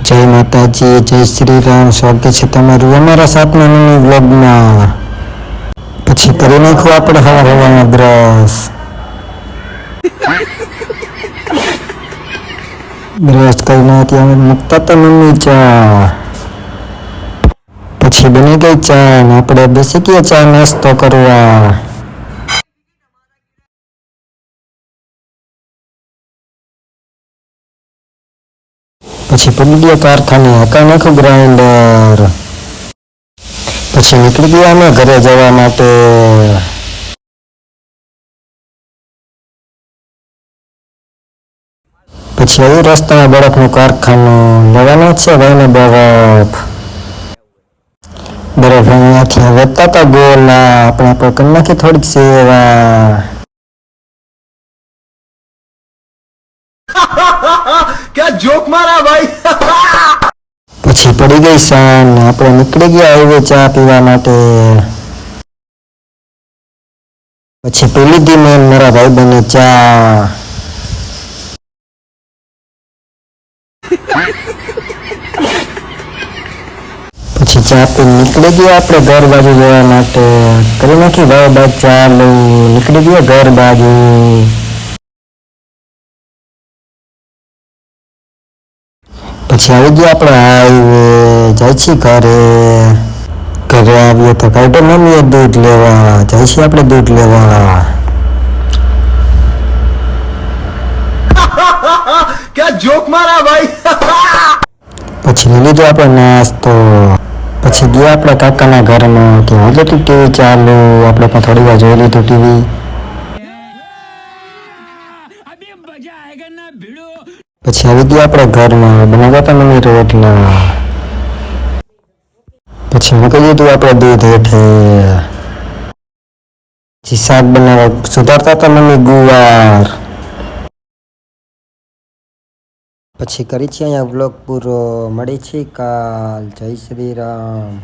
જય માતાજી, જય શ્રી રામ. સ્વાગત છે તમારું અમારા 7મા મિની વ્લોગમાં. પછી કરી નાખો આપણે હવાનો બ્રશ કરીને ત્યાં મૂકતા તો મમ્મી ચા. પછી બની ગઈ ચા ને આપણે બેસી ગયા ચા નાસ્તો કરવા. પછી પડી ગયા કારખાને, હકા નાખ્યું ગ્રાઇન્ડર. પછી નીકળી ગયા અમે ઘરે જવા માટે. પછી આવ્યું રસ્તામાં બરફનું કારખાનું, લેવાનો છે ભાઈને બરફ. બરફ અહીંયાથી વધતા હતા ગોલા, આપણે કરી નાખી થોડીક સેવા. क्या जोक मारा भाई। પછી પડી ગઈ સાંજ, આપણે નીકળી ગયા હાઈવે ચા પીવા માટે. પછી પી લીધી મેં મારા ભાઈ બને ચા. પછી ચા પી નીકળી ગયા આપણે ઘર બાજુ જવા માટે. કરી નાખી ભાઈ બાદ ચાલુ, નીકળી ગયા ઘર બાજુ. પછી આવી ગયા આપણે હાઈવે, જાય છીએ ઘરે. ઘરે આવીએ તો કાઢો મમ્મીએ દૂધ લેવા, જાય છીએ આપણે દૂધ લેવા. क्या जोक मारा भाई। પછી લઈ લીધો આપણે નાસ્તો. પછી ગયા આપણે કાકાના ઘરમાં કે હું જતું ટીવી ચાલુ, આપણે પણ થોડી વાર જોઈ લીધું ટીવી. પછી આવી ગયા આપણે ઘરમાં, બનાવ્યા હતા મમ્મી રોટલા. પછી મૂકી દીધું આપણે દૂધ હેઠે. પછી શાક બનાવવા સુધારતા હતા મમ્મી ગુવાર. પછી કરી છે અહીંયા વ્લોગ પૂરો. મળી છે કાલ. જય શ્રી રામ.